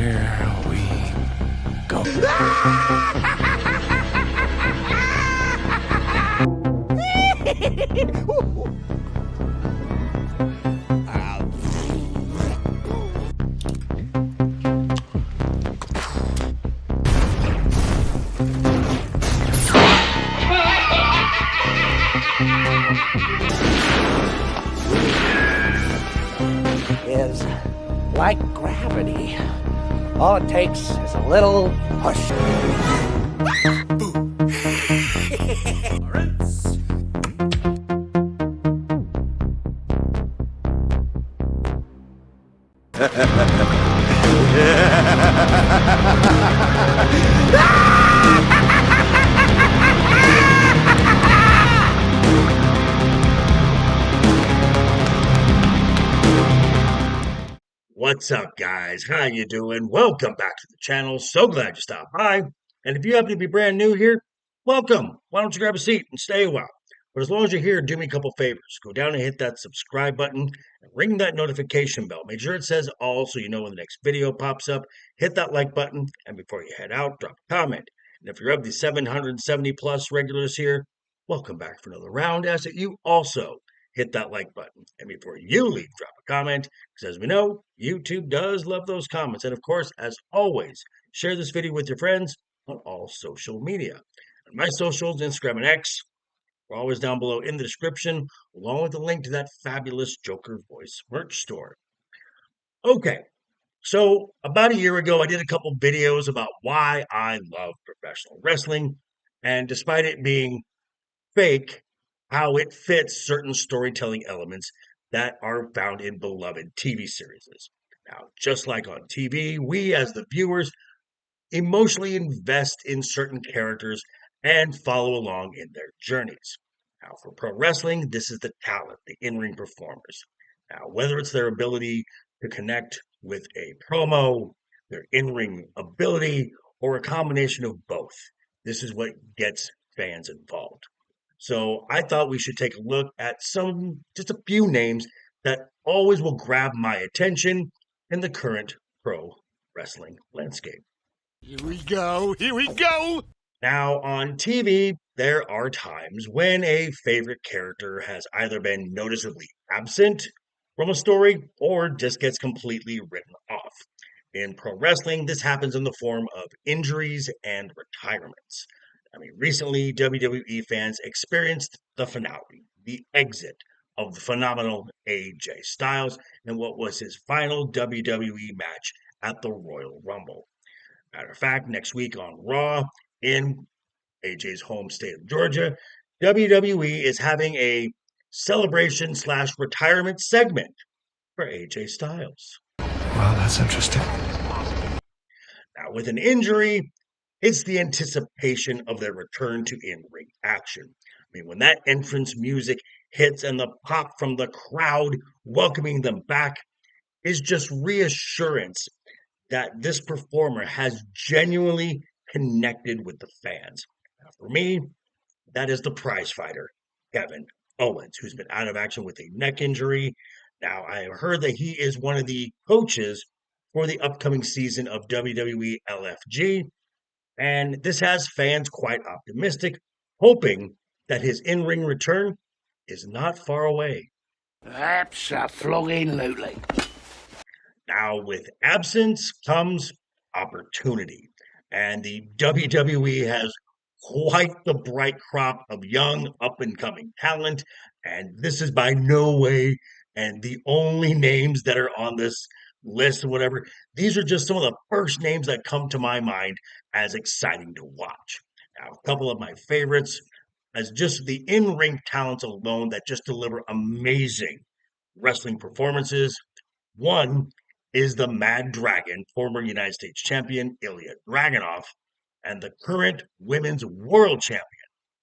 Here we go. Is like gravity. All it takes is a little push. What's up, guys? How you doing? Welcome back to the channel. So glad you stopped by. And if you happen to be brand new here, welcome. Why don't you grab a seat and stay a while? But as long as you're here, do me a couple favors. Go down and hit that subscribe button and ring that notification bell. Make sure it says all so you know when the next video pops up. Hit that like button, and before you head out, drop a comment. And if you're of the 770 plus regulars here, welcome back for another round. Ask that you also hit that like button. And before you leave, drop a comment, because as we know, YouTube does love those comments. And of course, as always, share this video with your friends on all social media. And my socials, Instagram and X, are always down below in the description, along with a link to that fabulous Joker Voice merch store. Okay, so about a year ago, I did a couple videos about why I love professional wrestling. And despite it being fake, how it fits certain storytelling elements that are found in beloved TV series. Now, just like on TV, we as the viewers emotionally invest in certain characters and follow along in their journeys. Now, for pro wrestling, this is the talent, the in-ring performers. Now, whether it's their ability to connect with a promo, their in-ring ability, or a combination of both, this is what gets fans involved. So I thought we should take a look at just a few names that always will grab my attention in the current pro wrestling landscape. Here we go. Here we go. Now, on TV, there are times when a favorite character has either been noticeably absent from a story or just gets completely written off. In pro wrestling, this happens in the form of injuries and retirements. I mean, recently, WWE fans experienced the finale, the exit of the phenomenal AJ Styles in what was his final WWE match at the Royal Rumble. Matter of fact, next week on Raw in AJ's home state of Georgia, WWE is having a celebration / retirement segment for AJ Styles. Well, that's interesting. Now, with an injury, it's the anticipation of their return to in-ring action. I mean, when that entrance music hits and the pop from the crowd welcoming them back is just reassurance that this performer has genuinely connected with the fans. Now, for me, that is the prize fighter, Kevin Owens, who's been out of action with a neck injury. Now, I heard that he is one of the coaches for the upcoming season of WWE LFG. And this has fans quite optimistic, hoping that his in-ring return is not far away. Absolutely. Now, with absence comes opportunity, and the WWE has quite the bright crop of young, up-and-coming talent, and this is by no way and the only names that are on this list or whatever. These are just some of the first names that come to my mind as exciting to watch. Now, a couple of my favorites as just the in-ring talents alone that just deliver amazing wrestling performances. One is the Mad Dragon, former United States champion Ilya Dragunov, and the current women's world champion,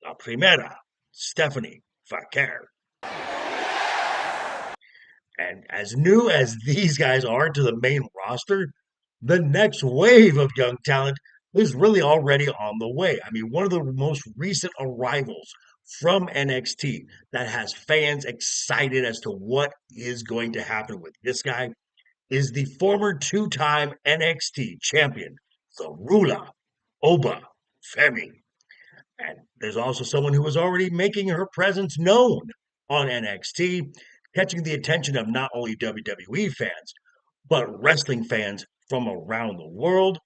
La Primera, Stephanie Faker. And as new as these guys are to the main roster, the next wave of young talent is really already on the way. I mean, one of the most recent arrivals from NXT that has fans excited as to what is going to happen with this guy is the former two-time NXT champion, the Rula Oba Femi. And there's also someone who was already making her presence known on NXT, catching the attention of not only WWE fans, but wrestling fans from around the world.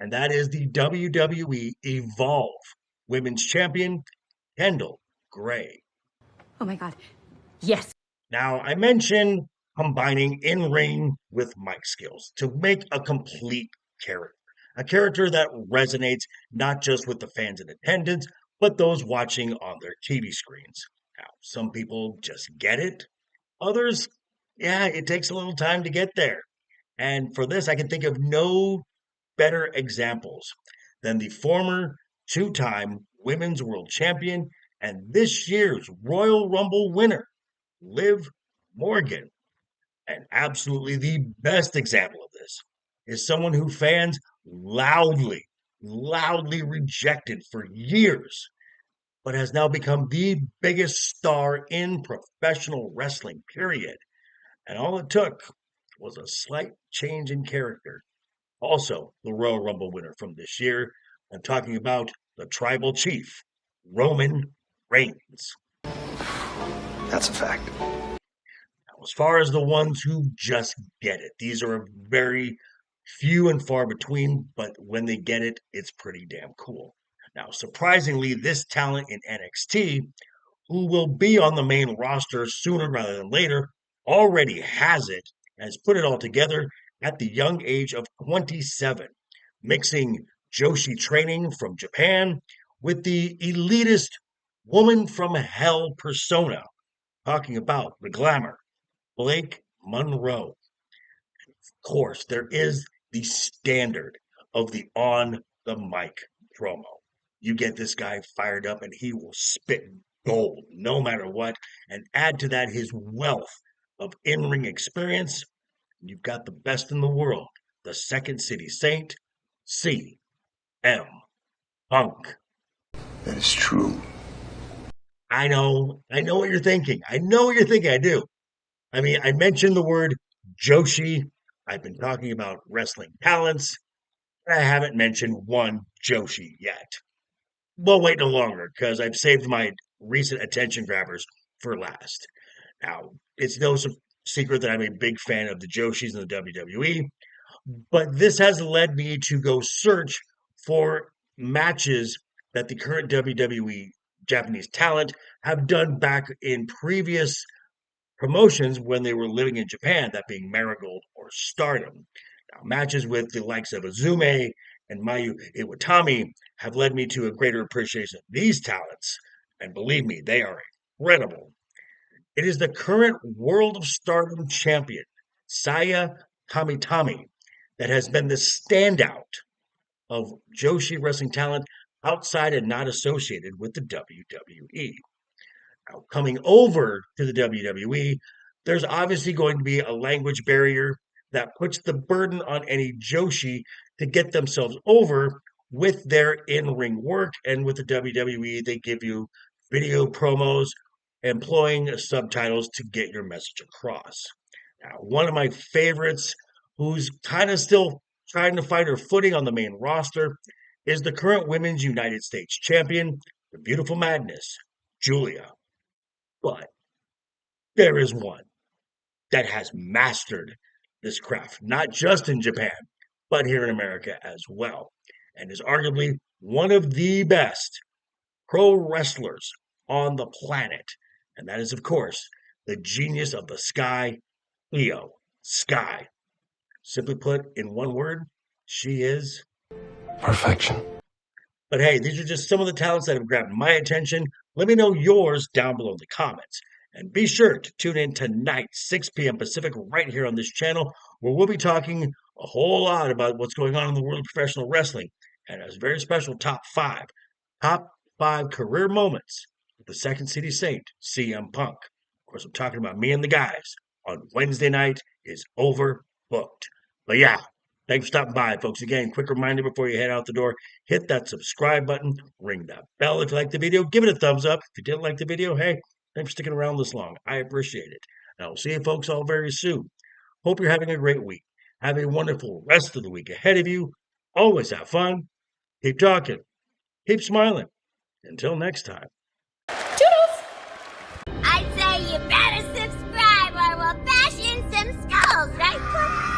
And that is the WWE Evolve Women's Champion, Kendall Gray. Oh my God. Yes. Now, I mentioned combining in ring with mic skills to make a complete character, a character that resonates not just with the fans in attendance, but those watching on their TV screens. Now, some people just get it, others, yeah, it takes a little time to get there. And for this, I can think of no better examples than the former two-time Women's World Champion and this year's Royal Rumble winner, Liv Morgan. And absolutely the best example of this is someone who fans loudly rejected for years, but has now become the biggest star in professional wrestling, period. And all it took was a slight change in character. Also, the Royal Rumble winner from this year. I'm talking about the tribal chief, Roman Reigns. That's a fact. As far as the ones who just get it, these are very few and far between, but when they get it, it's pretty damn cool. Now, surprisingly, this talent in NXT, who will be on the main roster sooner rather than later, already has it and has put it all together at the young age of 27, mixing Joshi training from Japan with the elitist woman from hell persona, talking about the glamour, Blake Monroe. Of course, there is the standard of the on the mic promo. You get this guy fired up and he will spit gold no matter what. And add to that his wealth of in ring experience. You've got the best in the world, the Second City Saint, CM Punk. That is true. I know what you're thinking. I do. I mean, I mentioned the word Joshi. I've been talking about wrestling talents. I haven't mentioned one Joshi yet. We'll wait no longer because I've saved my recent attention grabbers for last. Now, it's no secret that I'm a big fan of the Joshis in the WWE, but this has led me to go search for matches that the current WWE Japanese talent have done back in previous promotions when they were living in Japan, that being Marigold or Stardom. Now, matches with the likes of Azume and Mayu Iwatani have led me to a greater appreciation of these talents, and believe me, they are incredible. It is the current World of Stardom champion, Saya Kamitani, that has been the standout of Joshi wrestling talent outside and not associated with the WWE. Now, coming over to the WWE, there's obviously going to be a language barrier that puts the burden on any Joshi to get themselves over with their in-ring work. And with the WWE, they give you video promos employing subtitles to get your message across. Now, one of my favorites, who's kind of still trying to find her footing on the main roster, is the current Women's United States champion, the Beautiful Madness, Julia. But there is one that has mastered this craft, not just in Japan, but here in America as well, and is arguably one of the best pro wrestlers on the planet. And that is, of course, the genius of the sky, Io Sky. Simply put, in one word, she is Perfection. But hey, these are just some of the talents that have grabbed my attention. Let me know yours down below in the comments. And be sure to tune in tonight, 6 p.m. Pacific, right here on this channel, where we'll be talking a whole lot about what's going on in the world of professional wrestling. And a very special top five career moments with the Second City Saint, CM Punk. Of course, I'm talking about me and the guys on Wednesday night is overbooked. But yeah, thanks for stopping by, folks. Again, quick reminder before you head out the door, hit that subscribe button, ring that bell if you like the video, give it a thumbs up. If you didn't like the video, hey, thanks for sticking around this long. I appreciate it. And I will see you folks all very soon. Hope you're having a great week. Have a wonderful rest of the week ahead of you. Always have fun. Keep talking. Keep smiling. Until next time. Toodles! I'd say you better subscribe or we'll bash in some skulls, right, Cliff?